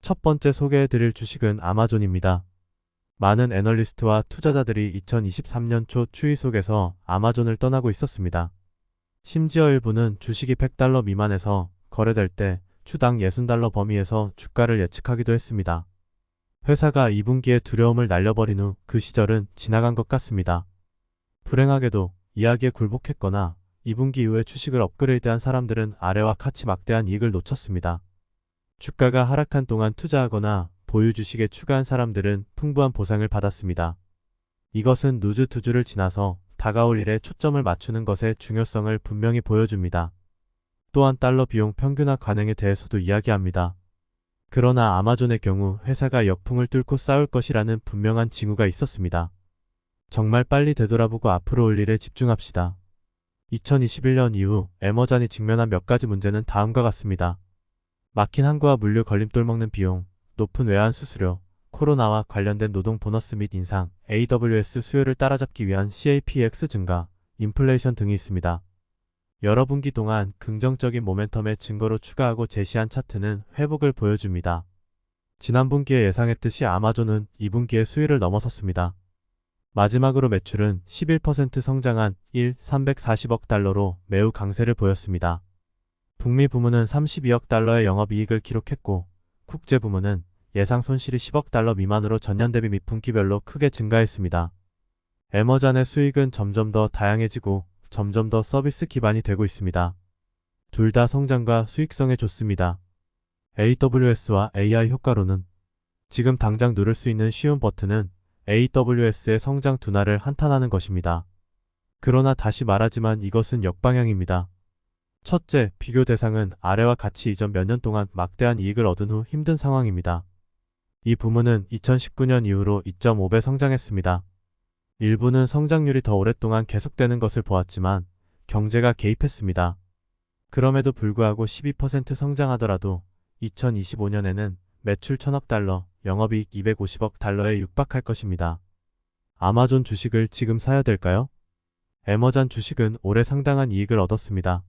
첫 번째 소개해드릴 주식은 아마존입니다. 많은 애널리스트와 투자자들이 2023년 초 추위 속에서 아마존을 떠나고 있었습니다. 심지어 일부는 주식이 $100 미만에서 거래될 때 추당 $60 범위에서 주가를 예측하기도 했습니다. 회사가 2분기에 두려움을 날려버린 후 그 시절은 지나간 것 같습니다. 불행하게도 이야기에 굴복했거나 2분기 이후에 주식을 업그레이드한 사람들은 아래와 같이 막대한 이익을 놓쳤습니다. 주가가 하락한 동안 투자하거나 보유 주식에 추가한 사람들은 풍부한 보상을 받았습니다. 이것은 누즈 투주를 지나서 다가올 일에 초점을 맞추는 것의 중요성을 분명히 보여줍니다. 또한 달러 비용 평균화 관행에 대해서도 이야기합니다. 그러나 아마존의 경우 회사가 역풍을 뚫고 싸울 것이라는 분명한 징후가 있었습니다. 정말 빨리 되돌아보고 앞으로 올 일에 집중합시다. 2021년 이후 애머잔이 직면한 몇 가지 문제는 다음과 같습니다. 막힌 항구와 물류 걸림돌 먹는 비용, 높은 외환 수수료, 코로나와 관련된 노동 보너스 및 인상, AWS 수요를 따라잡기 위한 CAPX 증가, 인플레이션 등이 있습니다. 여러 분기 동안 긍정적인 모멘텀의 증거로 추가하고 제시한 차트는 회복을 보여줍니다. 지난 분기에 예상했듯이 아마존은 2분기에 수위를 넘어섰습니다. 마지막으로 매출은 11% 성장한 340억 달러로 매우 강세를 보였습니다. 북미 부문은 32억 달러의 영업이익을 기록했고 국제 부문은 예상 손실이 10억 달러 미만으로 전년 대비 및 분기별로 크게 증가했습니다. 애머잔의 수익은 점점 더 다양해지고 점점 더 서비스 기반이 되고 있습니다. 둘 다 성장과 수익성에 좋습니다. AWS와 AI 효과로는 지금 당장 누를 수 있는 쉬운 버튼은 AWS의 성장 둔화를 한탄하는 것입니다. 그러나 다시 말하지만 이것은 역방향입니다. 첫째, 비교 대상은 아래와 같이 이전 몇 년 동안 막대한 이익을 얻은 후 힘든 상황입니다. 이 부문은 2019년 이후로 2.5배 성장했습니다. 일부는 성장률이 더 오랫동안 계속되는 것을 보았지만 경제가 개입했습니다. 그럼에도 불구하고 12% 성장하더라도 2025년에는 매출 1000억 달러, 영업이익 250억 달러에 육박할 것입니다. 아마존 주식을 지금 사야 될까요? 애머잔 주식은 올해 상당한 이익을 얻었습니다.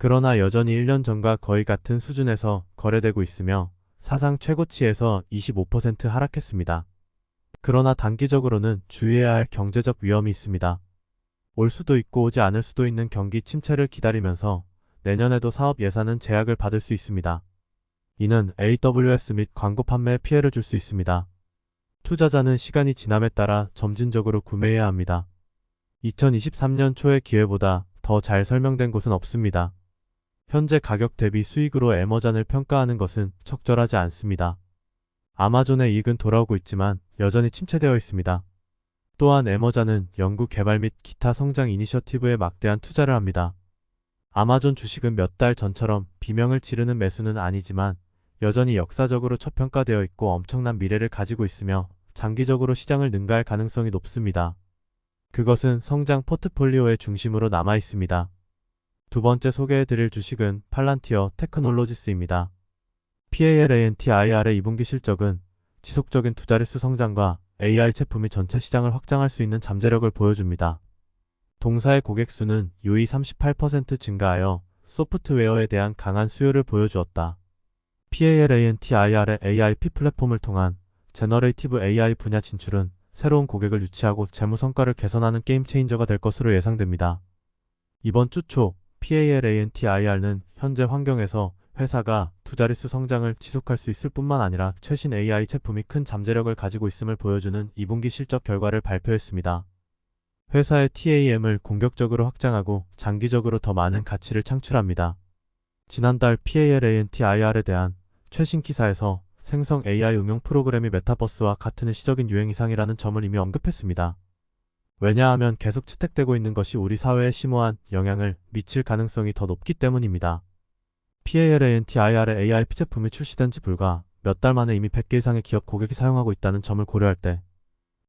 그러나 여전히 1년 전과 거의 같은 수준에서 거래되고 있으며 사상 최고치에서 25% 하락했습니다. 그러나 단기적으로는 주의해야 할 경제적 위험이 있습니다. 올 수도 있고 오지 않을 수도 있는 경기 침체를 기다리면서 내년에도 사업 예산은 제약을 받을 수 있습니다. 이는 AWS 및 광고 판매에 피해를 줄 수 있습니다. 투자자는 시간이 지남에 따라 점진적으로 구매해야 합니다. 2023년 초의 기회보다 더 잘 설명된 곳은 없습니다. 현재 가격 대비 수익으로 애머잔을 평가하는 것은 적절하지 않습니다. 아마존의 이익은 돌아오고 있지만 여전히 침체되어 있습니다. 또한 애머잔은 연구 개발 및 기타 성장 이니셔티브에 막대한 투자를 합니다. 아마존 주식은 몇 달 전처럼 비명을 지르는 매수는 아니지만 여전히 역사적으로 저평가되어 있고 엄청난 미래를 가지고 있으며 장기적으로 시장을 능가할 가능성이 높습니다. 그것은 성장 포트폴리오의 중심으로 남아 있습니다. 두 번째 소개해드릴 주식은 팔란티어 테크놀로지스입니다. PALANTIR의 2분기 실적은 지속적인 두 자릿수 성장과 AI 제품이 전체 시장을 확장할 수 있는 잠재력을 보여줍니다. 동사의 고객 수는 유의 38% 증가하여 소프트웨어에 대한 강한 수요를 보여주었다. PALANTIR의 AIP 플랫폼을 통한 제너레이티브 AI 분야 진출은 새로운 고객을 유치하고 재무 성과를 개선하는 게임 체인저가 될 것으로 예상됩니다. 이번 주 초 PALANTIR는 현재 환경에서 회사가 두 자릿수 성장을 지속할 수 있을 뿐만 아니라 최신 AI 제품이 큰 잠재력을 가지고 있음을 보여주는 2분기 실적 결과를 발표했습니다. 회사의 TAM을 공격적으로 확장하고 장기적으로 더 많은 가치를 창출합니다. 지난달 PALANTIR에 대한 최신 기사에서 생성 AI 응용 프로그램이 메타버스와 같은 일시적인 유행 이상이라는 점을 이미 언급했습니다. 왜냐하면 계속 채택되고 있는 것이 우리 사회에 심오한 영향을 미칠 가능성이 더 높기 때문입니다. PALANTIR의 AIP 제품이 출시된 지 불과 몇 달 만에 이미 100개 이상의 기업 고객이 사용하고 있다는 점을 고려할 때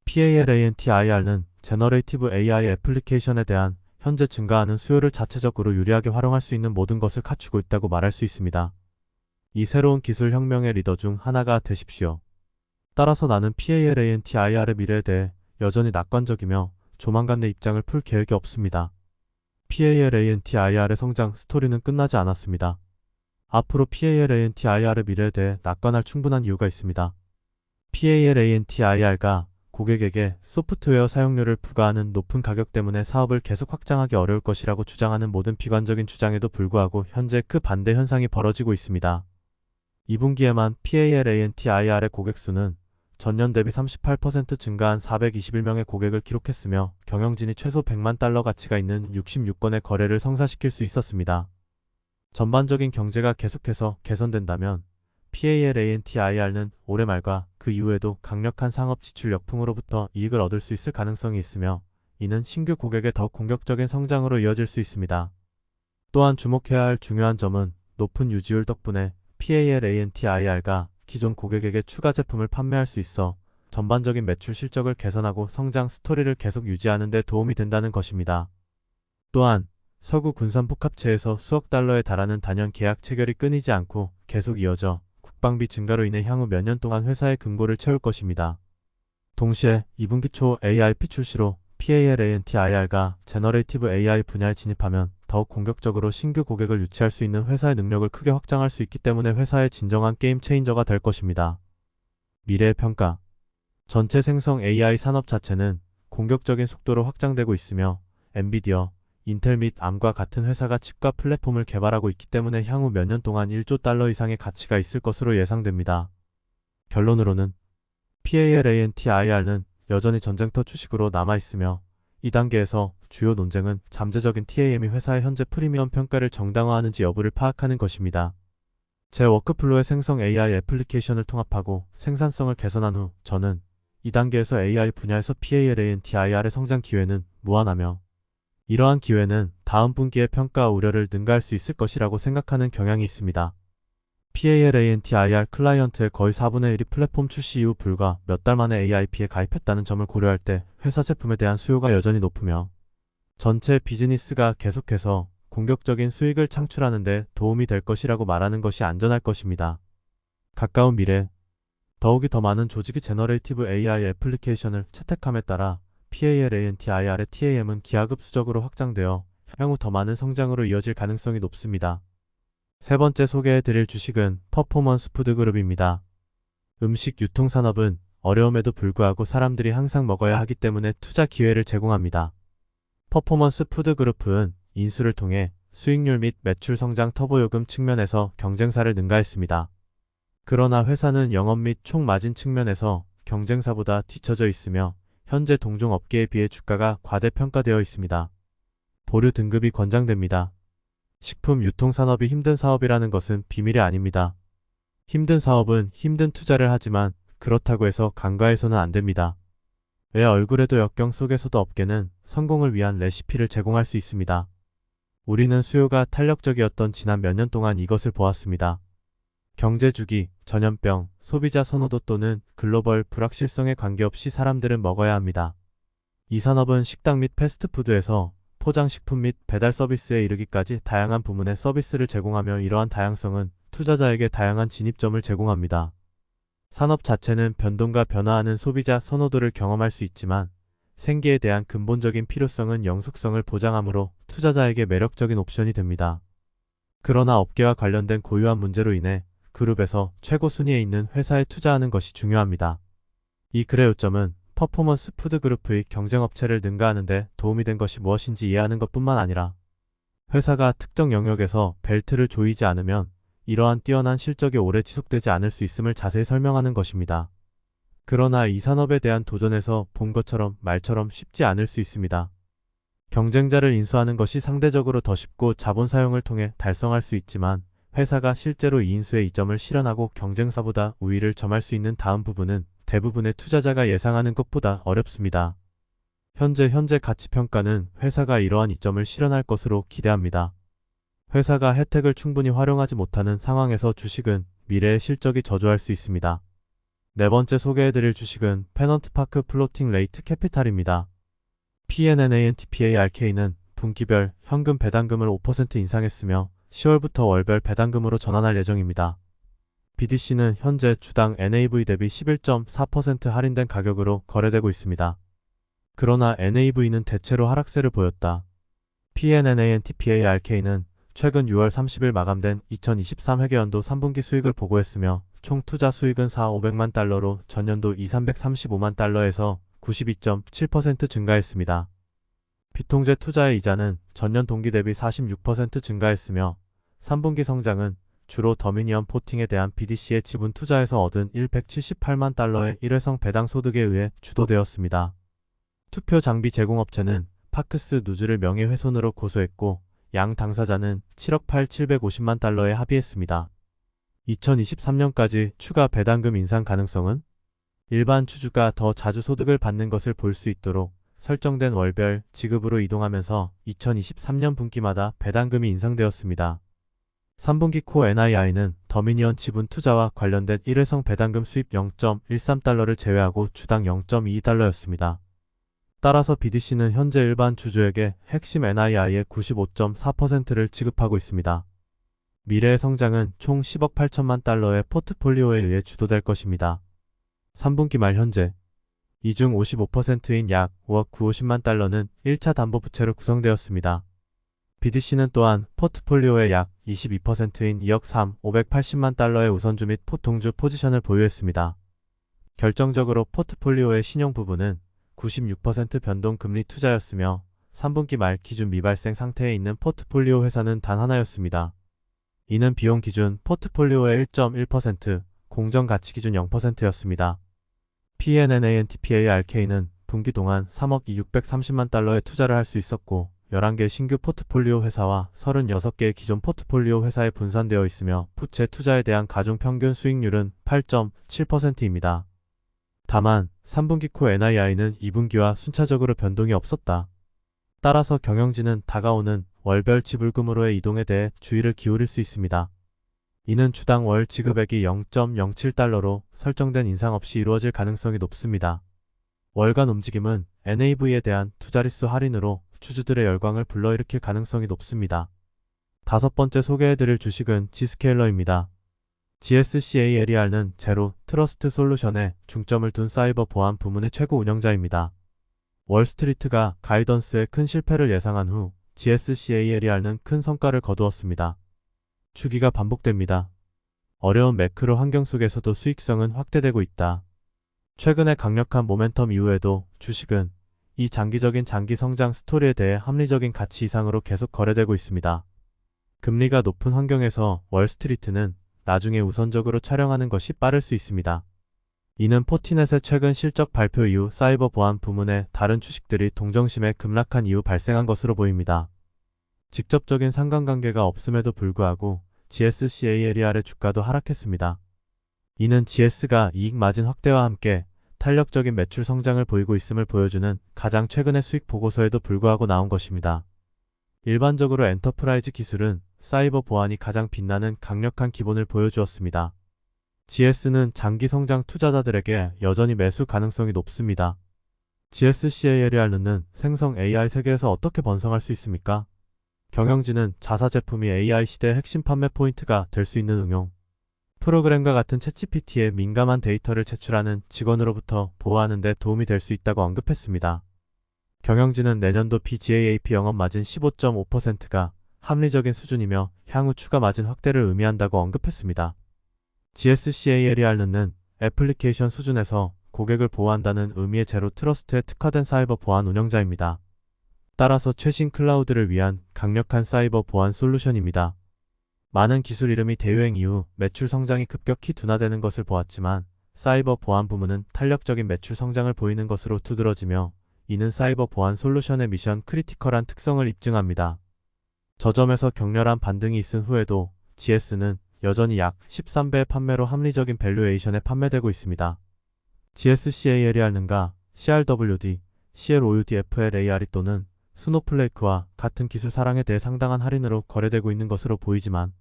PALANTIR는 제너레이티브 AI 애플리케이션에 대한 현재 증가하는 수요를 자체적으로 유리하게 활용할 수 있는 모든 것을 갖추고 있다고 말할 수 있습니다. 이 새로운 기술 혁명의 리더 중 하나가 되십시오. 따라서 나는 PALANTIR의 미래에 대해 여전히 낙관적이며 조만간 내 입장을 풀 계획이 없습니다. PALANTIR의 성장 스토리는 끝나지 않았습니다. 앞으로 PALANTIR의 미래에 대해 낙관할 충분한 이유가 있습니다. PALANTIR가 고객에게 소프트웨어 사용료를 부과하는 높은 가격 때문에 사업을 계속 확장하기 어려울 것이라고 주장하는 모든 비관적인 주장에도 불구하고 현재 그 반대 현상이 벌어지고 있습니다. 2분기에만 PALANTIR의 고객 수는 전년 대비 38% 증가한 421명의 고객을 기록했으며 경영진이 최소 100만 달러 가치가 있는 66건의 거래를 성사시킬 수 있었습니다. 전반적인 경제가 계속해서 개선된다면 PALANTIR는 올해 말과 그 이후에도 강력한 상업 지출 역풍으로부터 이익을 얻을 수 있을 가능성이 있으며 이는 신규 고객의 더 공격적인 성장으로 이어질 수 있습니다. 또한 주목해야 할 중요한 점은 높은 유지율 덕분에 PALANTIR가 기존 고객에게 추가 제품을 판매할 수 있어 전반적인 매출 실적을 개선하고 성장 스토리를 계속 유지하는 데 도움이 된다는 것입니다. 또한 서구 군산 복합체에서 수억 달러에 달하는 단연 계약 체결이 끊이지 않고 계속 이어져 국방비 증가로 인해 향후 몇 년 동안 회사의 금고를 채울 것입니다. 동시에 2분기 초 AIP 출시로 PALANTIR가 제너레이티브 AI 분야에 진입하면 더욱 공격적으로 신규 고객을 유치할 수 있는 회사의 능력을 크게 확장할 수 있기 때문에 회사의 진정한 게임 체인저가 될 것입니다. 미래의 평가. 전체 생성 AI 산업 자체는 공격적인 속도로 확장되고 있으며 엔비디어, 인텔 및 암과 같은 회사가 칩과 플랫폼을 개발하고 있기 때문에 향후 몇 년 동안 1조 달러 이상의 가치가 있을 것으로 예상됩니다. 결론으로는 PALANTIR는 여전히 전쟁터 주식으로 남아있으며 이 단계에서 주요 논쟁은 잠재적인 TAM이 회사의 현재 프리미엄 평가를 정당화하는지 여부를 파악하는 것입니다. 제 워크플로의 생성 AI 애플리케이션을 통합하고 생산성을 개선한 후 저는 이 단계에서 AI 분야에서 PALANTIR의 성장 기회는 무한하며 이러한 기회는 다음 분기의 평가 우려를 능가할 수 있을 것이라고 생각하는 경향이 있습니다. PALANTIR 클라이언트의 거의 4분의 1이 플랫폼 출시 이후 불과 몇 달 만에 AIP에 가입했다는 점을 고려할 때 회사 제품에 대한 수요가 여전히 높으며 전체 비즈니스가 계속해서 공격적인 수익을 창출하는 데 도움이 될 것이라고 말하는 것이 안전할 것입니다. 가까운 미래, 더욱이 더 많은 조직이 제너레이티브 AI 애플리케이션을 채택함에 따라 PALANTIR의 TAM은 기하급수적으로 확장되어 향후 더 많은 성장으로 이어질 가능성이 높습니다. 세 번째 소개해드릴 주식은 퍼포먼스 푸드그룹입니다. 음식 유통산업은 어려움에도 불구하고 사람들이 항상 먹어야 하기 때문에 투자 기회를 제공합니다. 퍼포먼스 푸드그룹은 인수를 통해 수익률 및 매출 성장 터보 요금 측면에서 경쟁사를 능가했습니다. 그러나 회사는 영업 및 총 마진 측면에서 경쟁사보다 뒤처져 있으며 현재 동종 업계에 비해 주가가 과대평가되어 있습니다. 보류 등급이 권장됩니다. 식품 유통산업이 힘든 사업이라는 것은 비밀이 아닙니다. 힘든 사업은 힘든 투자를 하지만 그렇다고 해서 간과해서는 안 됩니다. 왜 얼굴에도 역경 속에서도 업계는 성공을 위한 레시피를 제공할 수 있습니다. 우리는 수요가 탄력적이었던 지난 몇 년 동안 이것을 보았습니다. 경제주기, 전염병, 소비자 선호도 또는 글로벌 불확실성에 관계없이 사람들은 먹어야 합니다. 이 산업은 식당 및 패스트푸드에서 포장식품 및 배달 서비스에 이르기까지 다양한 부문의 서비스를 제공하며 이러한 다양성은 투자자에게 다양한 진입점을 제공합니다. 산업 자체는 변동과 변화하는 소비자 선호도를 경험할 수 있지만 생계에 대한 근본적인 필요성은 영속성을 보장하므로 투자자에게 매력적인 옵션이 됩니다. 그러나 업계와 관련된 고유한 문제로 인해 그룹에서 최고 순위에 있는 회사에 투자하는 것이 중요합니다. 이 글의 요점은 퍼포먼스 푸드그룹의 경쟁업체를 능가하는 데 도움이 된 것이 무엇인지 이해하는 것뿐만 아니라 회사가 특정 영역에서 벨트를 조이지 않으면 이러한 뛰어난 실적이 오래 지속되지 않을 수 있음을 자세히 설명하는 것입니다. 그러나 이 산업에 대한 도전에서 본 것처럼 말처럼 쉽지 않을 수 있습니다. 경쟁자를 인수하는 것이 상대적으로 더 쉽고 자본 사용을 통해 달성할 수 있지만 회사가 실제로 이 인수의 이점을 실현하고 경쟁사보다 우위를 점할 수 있는 다음 부분은 대부분의 투자자가 예상하는 것보다 어렵습니다. 현재 가치평가는 회사가 이러한 이점을 실현할 것으로 기대합니다. 회사가 혜택을 충분히 활용하지 못하는 상황에서 주식은 미래의 실적이 저조할 수 있습니다. 네 번째 소개해드릴 주식은 페넌트파크 플로팅 레이트 캐피탈입니다. PNNANTPARK는 분기별 현금 배당금을 5% 인상했으며 10월부터 월별 배당금으로 전환할 예정입니다. BDC는 현재 주당 NAV 대비 11.4% 할인된 가격으로 거래되고 있습니다. 그러나 NAV는 대체로 하락세를 보였다. PNNANTPARK는 최근 6월 30일 마감된 2023 회계연도 3분기 수익을 보고했으며 총 투자 수익은 4,500만 달러로 전년도 2,335만 달러에서 92.7% 증가했습니다. 비통제 투자의 이자는 전년 동기 대비 46% 증가했으며 3분기 성장은 주로 더미니언 포팅에 대한 BDC의 지분 투자에서 얻은 178만 달러의 일회성 배당 소득에 의해 주도되었습니다. 투표 장비 제공업체는 파크스 누즈를 명예훼손으로 고소했고 양 당사자는 7억 8,750만 달러에 합의했습니다. 2023년까지 추가 배당금 인상 가능성은 일반 주주가 더 자주 소득을 받는 것을 볼 수 있도록 설정된 월별 지급으로 이동하면서 2023년 분기마다 배당금이 인상되었습니다. 3분기 코 NII는 더미니언 지분 투자와 관련된 일회성 배당금 수입 0.13달러를 제외하고 주당 0.2달러였습니다. 따라서 BDC는 현재 일반 주주에게 핵심 NII의 95.4%를 지급하고 있습니다. 미래의 성장은 총 10억 8천만 달러의 포트폴리오에 의해 주도될 것입니다. 3분기 말 현재 이 중 55%인 약 5억 950만 달러는 1차 담보부채로 구성되었습니다. BDC는 또한 포트폴리오의 약 22%인 2억 3,580만 달러의 우선주 및 포통주 포지션을 보유했습니다. 결정적으로 포트폴리오의 신용 부분은 96% 변동금리 투자였으며 3분기 말 기준 미발생 상태에 있는 포트폴리오 회사는 단 하나였습니다. 이는 비용 기준 포트폴리오의 1.1%, 공정가치 기준 0%였습니다. PNNANTPARK는 분기 동안 3억 630만 달러의 투자를 할 수 있었고 11개 신규 포트폴리오 회사와 36개의 기존 포트폴리오 회사에 분산되어 있으며 부채 투자에 대한 가중 평균 수익률은 8.7%입니다. 다만 3분기 코 NII는 2분기와 순차적으로 변동이 없었다. 따라서 경영진은 다가오는 월별 지불금으로의 이동에 대해 주의를 기울일 수 있습니다. 이는 주당 월 지급액이 0.07달러로 설정된 인상 없이 이루어질 가능성이 높습니다. 월간 움직임은 NAV에 대한 두 자릿수 할인으로 주주들의 열광을 불러일으킬 가능성이 높습니다. 다섯 번째 소개해드릴 주식은 Zscaler입니다. GSCALER는 제로 트러스트 솔루션에 중점을 둔 사이버 보안 부문의 최고 운영자입니다. 월스트리트가 가이던스의 큰 실패를 예상한 후 GSCALER는 큰 성과를 거두었습니다. 주기가 반복됩니다. 어려운 매크로 환경 속에서도 수익성은 확대되고 있다. 최근의 강력한 모멘텀 이후에도 주식은 이 장기적인 장기 성장 스토리에 대해 합리적인 가치 이상으로 계속 거래되고 있습니다. 금리가 높은 환경에서 월스트리트는 나중에 우선적으로 촬영하는 것이 빠를 수 있습니다. 이는 포티넷의 최근 실적 발표 이후 사이버 보안 부문의 다른 주식들이 동정심에 급락한 이후 발생한 것으로 보입니다. 직접적인 상관관계가 없음에도 불구하고 GSCALER의 주가도 하락했습니다. 이는 GS가 이익 마진 확대와 함께 탄력적인 매출 성장을 보이고 있음을 보여주는 가장 최근의 수익 보고서에도 불구하고 나온 것입니다. 일반적으로 엔터프라이즈 기술은 사이버 보안이 가장 빛나는 강력한 기본을 보여주었습니다. GS는 장기 성장 투자자들에게 여전히 매수 가능성이 높습니다. GSCALER는 생성 AI 세계에서 어떻게 번성할 수 있습니까? 경영진은 자사 제품이 AI 시대의 핵심 판매 포인트가 될 수 있는 응용, 프로그램과 같은 챗GPT에 민감한 데이터를 제출하는 직원으로부터 보호하는 데 도움이 될 수 있다고 언급했습니다. 경영진은 내년도 BGAAP 영업 마진 15.5%가 합리적인 수준이며 향후 추가 마진 확대를 의미한다고 언급했습니다. GSCALER는 애플리케이션 수준에서 고객을 보호한다는 의미의 제로 트러스트에 특화된 사이버 보안 운영자입니다. 따라서 최신 클라우드를 위한 강력한 사이버 보안 솔루션입니다. 많은 기술 이름이 대유행 이후 매출 성장이 급격히 둔화되는 것을 보았지만 사이버 보안 부문은 탄력적인 매출 성장을 보이는 것으로 두드러지며 이는 사이버 보안 솔루션의 미션 크리티컬한 특성을 입증합니다. 저점에서 격렬한 반등이 있은 후에도 GS는 여전히 약 13배의 판매로 합리적인 밸류에이션에 판매되고 있습니다. GSCALER는가 CRWD, CLOUD FLARE 또는 스노플레이크와 같은 기술 사랑에 대해 상당한 할인으로 거래되고 있는 것으로 보이지만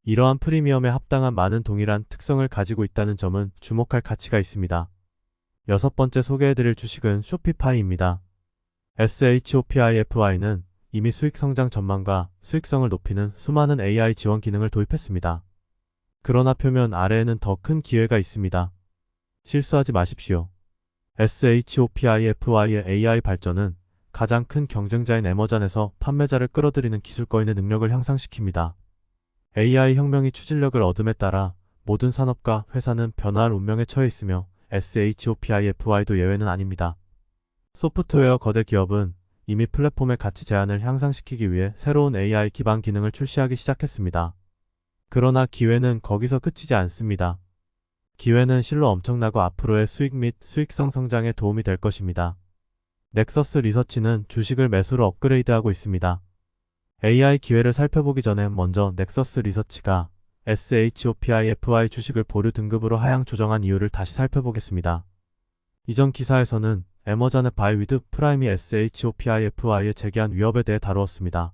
이러한 프리미엄에 합당한 많은 동일한 특성을 가지고 있다는 점은 주목할 가치가 있습니다. 여섯 번째 소개해드릴 주식은 쇼피파이입니다. SHOPIFY는 이미 수익 성장 전망과 수익성을 높이는 수많은 AI 지원 기능을 도입했습니다. 그러나 표면 아래에는 더 큰 기회가 있습니다. 실수하지 마십시오. SHOPIFY의 AI 발전은 가장 큰 경쟁자인 애머잔에서 판매자를 끌어들이는 기술거인의 능력을 향상시킵니다. AI 혁명이 추진력을 얻음에 따라 모든 산업과 회사는 변화할 운명에 처해 있으며 SHOPIFI도 예외는 아닙니다. 소프트웨어 거대 기업은 이미 플랫폼의 가치 제한을 향상시키기 위해 새로운 AI 기반 기능을 출시하기 시작했습니다. 그러나 기회는 거기서 그치지 않습니다. 기회는 실로 엄청나고 앞으로의 수익 및 수익성 성장에 도움이 될 것입니다. 넥서스 리서치는 주식을 매수로 업그레이드하고 있습니다. AI 기회를 살펴보기 전에 먼저 넥서스 리서치가 SHOPIFI 주식을 보류 등급으로 하향 조정한 이유를 다시 살펴보겠습니다. 이전 기사에서는 애머잔의 바이 위드 프라임이 SHOPIFI에 제기한 위협에 대해 다루었습니다.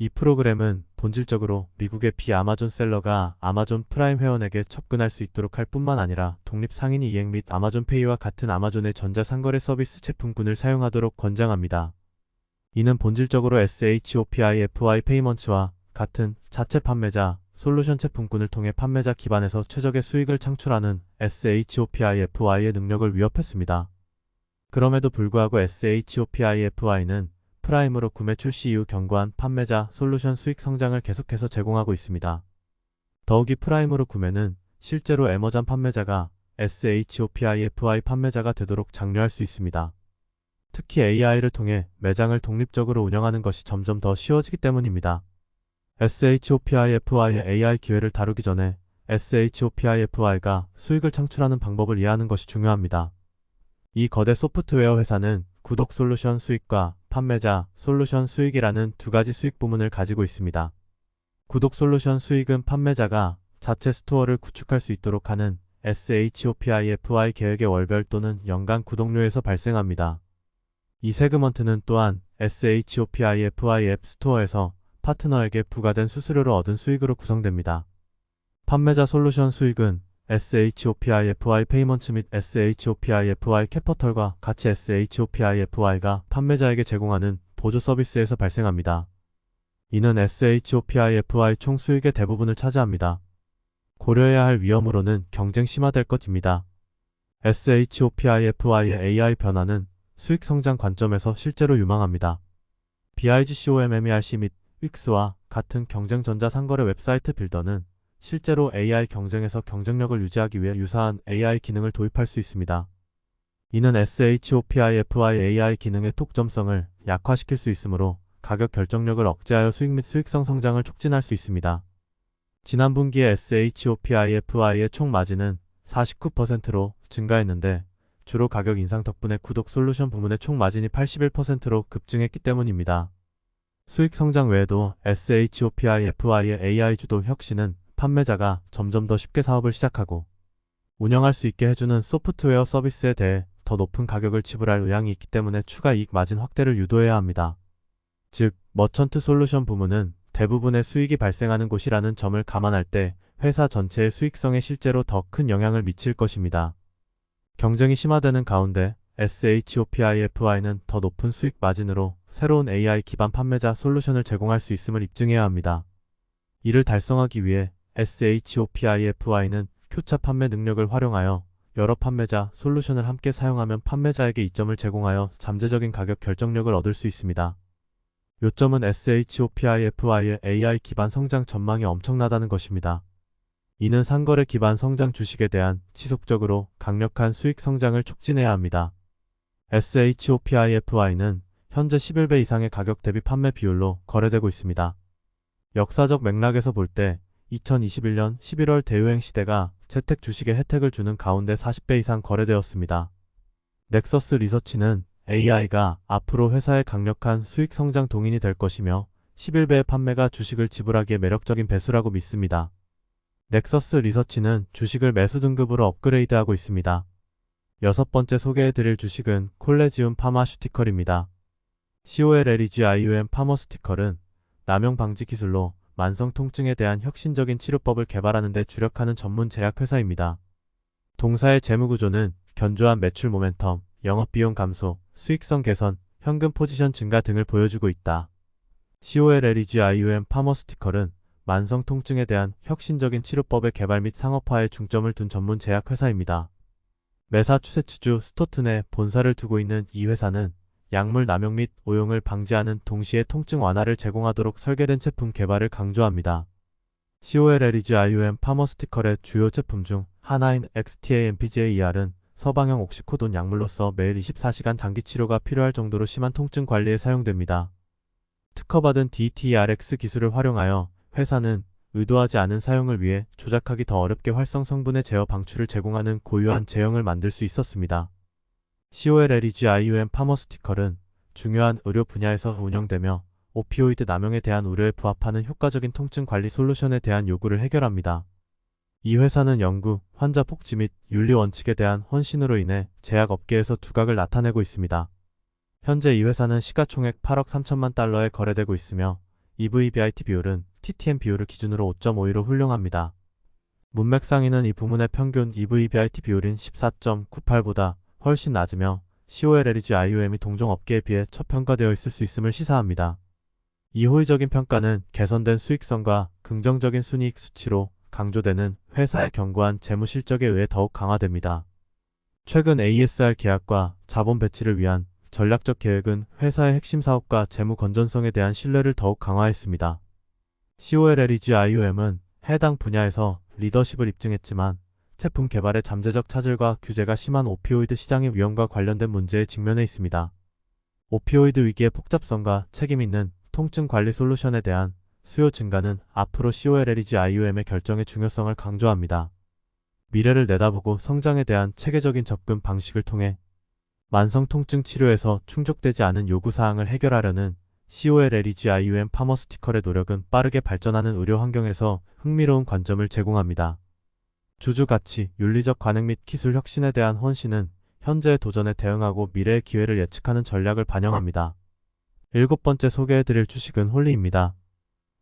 이 프로그램은 본질적으로 미국의 비아마존 셀러가 아마존 프라임 회원에게 접근할 수 있도록 할 뿐만 아니라 독립 상인이 이행 및 아마존페이와 같은 아마존의 전자상거래 서비스 제품군을 사용하도록 권장합니다. 이는 본질적으로 SHOPIFI 페이먼츠와 같은 자체 판매자 솔루션 제품군을 통해 판매자 기반에서 최적의 수익을 창출하는 SHOPIFI의 능력을 위협했습니다. 그럼에도 불구하고 SHOPIFI는 프라임으로 구매 출시 이후 견고한 판매자 솔루션 수익 성장을 계속해서 제공하고 있습니다. 더욱이 프라임으로 구매는 실제로 애머잔 판매자가 SHOPIFI 판매자가 되도록 장려할 수 있습니다. 특히 AI를 통해 매장을 독립적으로 운영하는 것이 점점 더 쉬워지기 때문입니다. SHOPIFI의 AI 기회를 다루기 전에 SHOPIFI가 수익을 창출하는 방법을 이해하는 것이 중요합니다. 이 거대 소프트웨어 회사는 구독 솔루션 수익과 판매자 솔루션 수익이라는 두 가지 수익 부문을 가지고 있습니다. 구독 솔루션 수익은 판매자가 자체 스토어를 구축할 수 있도록 하는 SHOPIFI 계획의 월별 또는 연간 구독료에서 발생합니다. 이 세그먼트는 또한 SHOPIFI 앱 스토어에서 파트너에게 부과된 수수료로 얻은 수익으로 구성됩니다. 판매자 솔루션 수익은 SHOPIFI 페이먼츠 및 SHOPIFI 캐퍼털과 같이 SHOPIFI가 판매자에게 제공하는 보조 서비스에서 발생합니다. 이는 SHOPIFI 총 수익의 대부분을 차지합니다. 고려해야 할 위험으로는 경쟁 심화될 것입니다. SHOPIFI의 AI 변화는 수익 성장 관점에서 실제로 유망합니다. BIGCOMMERC 및 윅스와 같은 경쟁 전자상거래 웹사이트 빌더는 실제로 AI 경쟁에서 경쟁력을 유지하기 위해 유사한 AI 기능을 도입할 수 있습니다. 이는 SHOPIFI AI 기능의 독점성을 약화시킬 수 있으므로 가격 결정력을 억제하여 수익 및 수익성 성장을 촉진할 수 있습니다. 지난 분기에 SHOPIFI의 총 마진은 49%로 증가했는데 주로 가격 인상 덕분에 구독 솔루션 부문의 총 마진이 81%로 급증했기 때문입니다. 수익 성장 외에도 SHOPIFI의 AI 주도 혁신은 판매자가 점점 더 쉽게 사업을 시작하고 운영할 수 있게 해주는 소프트웨어 서비스에 대해 더 높은 가격을 지불할 의향이 있기 때문에 추가 이익 마진 확대를 유도해야 합니다. 즉, 머천트 솔루션 부문은 대부분의 수익이 발생하는 곳이라는 점을 감안할 때 회사 전체의 수익성에 실제로 더 큰 영향을 미칠 것입니다. 경쟁이 심화되는 가운데 SHOPIFI는 더 높은 수익 마진으로 새로운 AI 기반 판매자 솔루션을 제공할 수 있음을 입증해야 합니다. 이를 달성하기 위해 SHOPIFI는 교차 판매 능력을 활용하여 여러 판매자 솔루션을 함께 사용하면 판매자에게 이점을 제공하여 잠재적인 가격 결정력을 얻을 수 있습니다. 요점은 SHOPIFI의 AI 기반 성장 전망이 엄청나다는 것입니다. 이는 상거래 기반 성장 주식에 대한 지속적으로 강력한 수익 성장을 촉진해야 합니다. SHOPIFI는 현재 11배 이상의 가격 대비 판매 비율로 거래되고 있습니다. 역사적 맥락에서 볼 때 2021년 11월 대유행 시대가 재택 주식의 혜택을 주는 가운데 40배 이상 거래되었습니다. 넥서스 리서치는 AI가 앞으로 회사의 강력한 수익 성장 동인이 될 것이며 11배의 판매가 주식을 지불하기에 매력적인 배수라고 믿습니다. 넥서스 리서치는 주식을 매수 등급으로 업그레이드하고 있습니다. 여섯 번째 소개해드릴 주식은 콜레지움 파마슈티컬입니다. COLLEGIUM 파머스티컬은 남용 방지 기술로 만성 통증에 대한 혁신적인 치료법을 개발하는 데 주력하는 전문 제약회사입니다. 동사의 재무구조는 견조한 매출 모멘텀, 영업비용 감소, 수익성 개선, 현금 포지션 증가 등을 보여주고 있다. COLLEGIUM 파머스티컬은 만성 통증에 대한 혁신적인 치료법의 개발 및 상업화에 중점을 둔 전문 제약회사입니다. 매사추세츠주 스토튼에 본사를 두고 있는 이 회사는 약물 남용 및 오용을 방지하는 동시에 통증 완화를 제공하도록 설계된 제품 개발을 강조합니다. COLLEGIUM 파머스티컬의 주요 제품 중 하나인 XTAMPGAER은 서방형 옥시코돈 약물로서 매일 24시간 장기 치료가 필요할 정도로 심한 통증 관리에 사용됩니다. 특허받은 DTRX 기술을 활용하여 회사는 의도하지 않은 사용을 위해 조작하기 더 어렵게 활성 성분의 제어 방출을 제공하는 고유한 제형을 만들 수 있었습니다. COLLEGIUM 파머스티컬은 중요한 의료 분야에서 운영되며 오피오이드 남용에 대한 우려에 부합하는 효과적인 통증 관리 솔루션에 대한 요구를 해결합니다. 이 회사는 연구, 환자 복지 및 윤리 원칙에 대한 헌신으로 인해 제약업계에서 두각을 나타내고 있습니다. 현재 이 회사는 시가총액 8억 3천만 달러에 거래되고 있으며 EV/BIT 비율은 TTM 비율을 기준으로 5.52로 훌륭합니다. 문맥 상위는 이 부문의 평균 EV/BIT 비율인 14.98보다 훨씬 낮으며 COLLEGIUM이 동종업계에 비해 저평가되어 있을 수 있음을 시사합니다. 이 호의적인 평가는 개선된 수익성과 긍정적인 순이익 수치로 강조되는 회사의 견고한 재무 실적에 의해 더욱 강화됩니다. 최근 ASR 계약과 자본 배치를 위한 전략적 계획은 회사의 핵심 사업과 재무 건전성에 대한 신뢰를 더욱 강화했습니다. COLLEGIUM은 해당 분야에서 리더십을 입증했지만 제품 개발의 잠재적 차질과 규제가 심한 오피오이드 시장의 위험과 관련된 문제에 직면해 있습니다. 오피오이드 위기의 복잡성과 책임 있는 통증 관리 솔루션에 대한 수요 증가는 앞으로 COLLEGIUM의 결정의 중요성을 강조합니다. 미래를 내다보고 성장에 대한 체계적인 접근 방식을 통해 만성 통증 치료에서 충족되지 않은 요구사항을 해결하려는 COLLEGIUM 파머스티컬의 노력은 빠르게 발전하는 의료 환경에서 흥미로운 관점을 제공합니다. 주주 가치, 윤리적 관행 및 기술 혁신에 대한 헌신은 현재의 도전에 대응하고 미래의 기회를 예측하는 전략을 반영합니다. 7번째 소개해드릴 주식은 홀리입니다.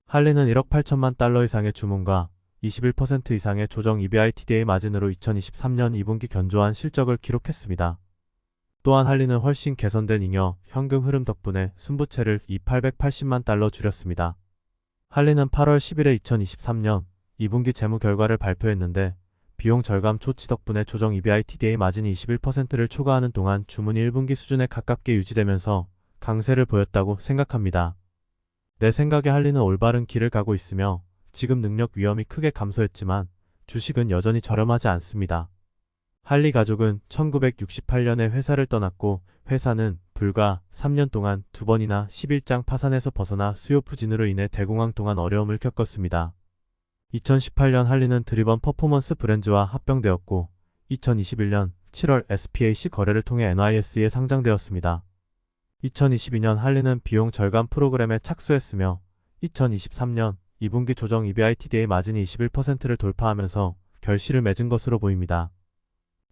할리는 1억 8천만 달러 이상의 주문과 21% 이상의 조정 EBITDA 마진으로 2023년 2분기 견조한 실적을 기록했습니다. 또한 할리는 훨씬 개선된 잉여 현금 흐름 덕분에 순부채를 880만 달러 줄였습니다. 할리는 8월 10일에 2023년 2분기 재무 결과를 발표했는데 비용 절감 조치 덕분에 조정 EBITDA 마진이 21%를 초과하는 동안 주문이 1분기 수준에 가깝게 유지되면서 강세를 보였다고 생각합니다. 내 생각에 할리는 올바른 길을 가고 있으며 지급 능력 위험이 크게 감소했지만 주식은 여전히 저렴하지 않습니다. 할리 가족은 1968년에 회사를 떠났고 회사는 불과 3년 동안 2번이나 11장 파산에서 벗어나 수요 부진으로 인해 대공황 동안 어려움을 겪었습니다. 2018년 할리는 드리번 퍼포먼스 브랜드와 합병되었고 2021년 7월 SPAC 거래를 통해 NYSE에 상장되었습니다. 2022년 할리는 비용 절감 프로그램에 착수했으며 2023년 2분기 조정 EBITDA 마진이 21%를 돌파하면서 결실을 맺은 것으로 보입니다.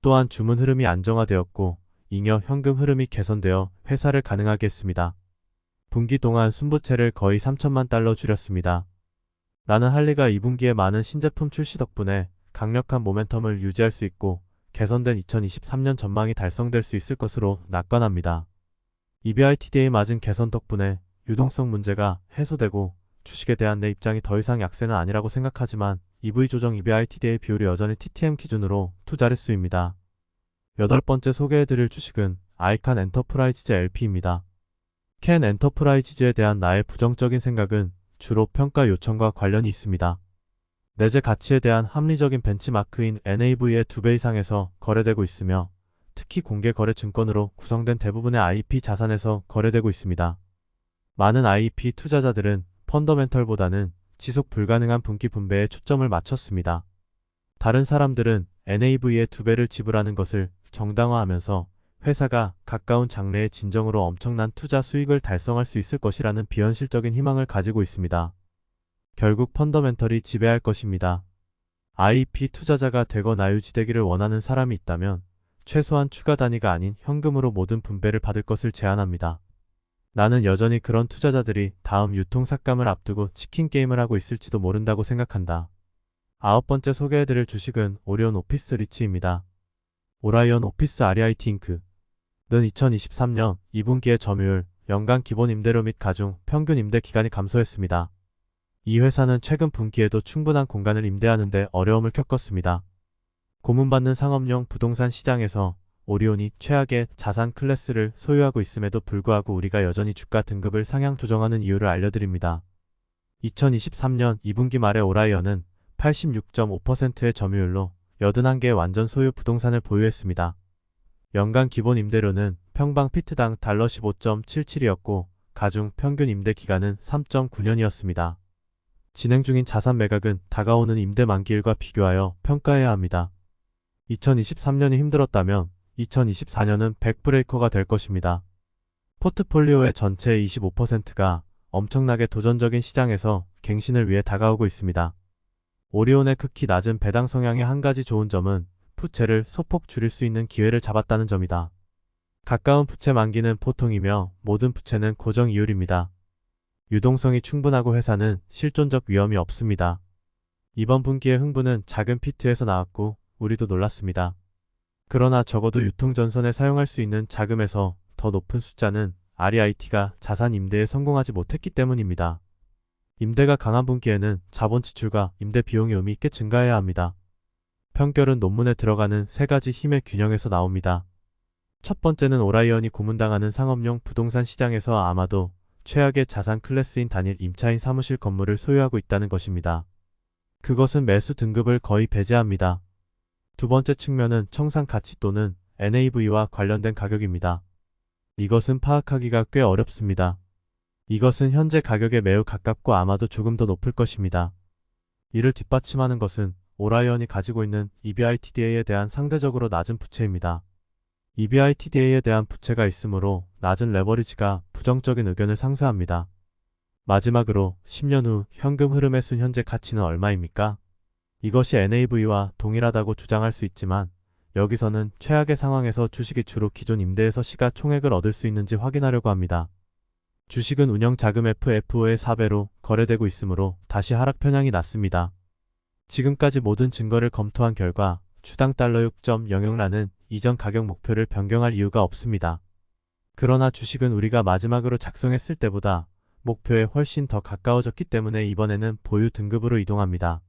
또한 주문 흐름이 안정화되었고 잉여 현금 흐름이 개선되어 회사를 가능하게 했습니다. 분기 동안 순부채를 거의 3천만 달러 줄였습니다. 나는 할리가 2분기에 많은 신제품 출시 덕분에 강력한 모멘텀을 유지할 수 있고 개선된 2023년 전망이 달성될 수 있을 것으로 낙관합니다. EBITDA 마진 개선 덕분에 유동성 문제가 해소되고 주식에 대한 내 입장이 더 이상 약세는 아니라고 생각하지만 EV 조정 EBITDA 비율이 여전히 TTM 기준으로 투자릿수입니다. 8번째 소개해드릴 주식은 아이칸 엔터프라이즈즈 LP입니다. 캔 엔터프라이즈즈에 대한 나의 부정적인 생각은 주로 평가 요청과 관련이 있습니다. 내재 가치에 대한 합리적인 벤치마크인 NAV의 2배 이상에서 거래되고 있으며 특히 공개거래 증권으로 구성된 대부분의 IP 자산에서 거래되고 있습니다. 많은 IP 투자자들은 펀더멘털보다는 지속 불가능한 분기 분배에 초점을 맞췄습니다. 다른 사람들은 NAV의 2배를 지불하는 것을 정당화하면서 회사가 가까운 장래의 진정으로 엄청난 투자 수익을 달성할 수 있을 것이라는 비현실적인 희망을 가지고 있습니다. 결국 펀더멘털이 지배할 것입니다. IP 투자자가 되거나 유지되기를 원하는 사람이 있다면 최소한 추가 단위가 아닌 현금으로 모든 분배를 받을 것을 제안합니다. 나는 여전히 그런 투자자들이 다음 유통 삭감을 앞두고 치킨 게임을 하고 있을지도 모른다고 생각한다. 9번째 소개해드릴 주식은 오리온 오피스 리츠입니다. 오라이온 오피스 REIT 잉크는 2023년 2분기의 점유율, 연간 기본 임대료 및 가중 평균 임대 기간이 감소했습니다. 이 회사는 최근 분기에도 충분한 공간을 임대하는 데 어려움을 겪었습니다. 고문받는 상업용 부동산 시장에서 오리온이 최악의 자산 클래스를 소유하고 있음에도 불구하고 우리가 여전히 주가 등급을 상향 조정하는 이유를 알려드립니다. 2023년 2분기 말에 오라이언은 86.5%의 점유율로 81개의 완전 소유 부동산을 보유했습니다. 연간 기본 임대료는 평방 피트당 달러 15.77이었고 가중 평균 임대 기간은 3.9년이었습니다. 진행 중인 자산 매각은 다가오는 임대 만기일과 비교하여 평가해야 합니다. 2023년이 힘들었다면 2024년은 백브레이커가 될 것입니다. 포트폴리오의 전체의 25%가 엄청나게 도전적인 시장에서 갱신을 위해 다가오고 있습니다. 오리온의 극히 낮은 배당 성향의 한 가지 좋은 점은 부채를 소폭 줄일 수 있는 기회를 잡았다는 점이다. 가까운 부채 만기는 보통이며 모든 부채는 고정 이율입니다. 유동성이 충분하고 회사는 실존적 위험이 없습니다. 이번 분기의 흥부는 작은 피트에서 나왔고 우리도 놀랐습니다. 그러나 적어도 유통전선에 사용할 수 있는 자금에서 더 높은 숫자는 REIT가 자산 임대에 성공하지 못했기 때문입니다. 임대가 강한 분기에는 자본 지출과 임대 비용이 의미 있게 증가해야 합니다. 평결은 논문에 들어가는 세 가지 힘의 균형에서 나옵니다. 첫 번째는 오라이언이 고문당하는 상업용 부동산 시장에서 아마도 최악의 자산 클래스인 단일 임차인 사무실 건물을 소유하고 있다는 것입니다. 그것은 매수 등급을 거의 배제합니다. 두 번째 측면은 청산 가치 또는 NAV와 관련된 가격입니다. 이것은 파악하기가 꽤 어렵습니다. 이것은 현재 가격에 매우 가깝고 아마도 조금 더 높을 것입니다. 이를 뒷받침하는 것은 오라이언이 가지고 있는 EBITDA에 대한 상대적으로 낮은 부채입니다. EBITDA에 대한 부채가 있으므로 낮은 레버리지가 부정적인 의견을 상쇄합니다. 마지막으로 10년 후 현금 흐름의 순 현재 가치는 얼마입니까? 이것이 NAV와 동일하다고 주장할 수 있지만 여기서는 최악의 상황에서 주식이 주로 기존 임대에서 시가총액을 얻을 수 있는지 확인하려고 합니다. 주식은 운영자금 FFO의 4배로 거래되고 있으므로 다시 하락 편향이 났습니다. 지금까지 모든 증거를 검토한 결과 주당 달러 6.00라는 이전 가격 목표를 변경할 이유가 없습니다. 그러나 주식은 우리가 마지막으로 작성했을 때보다 목표에 훨씬 더 가까워졌기 때문에 이번에는 보유 등급으로 이동합니다.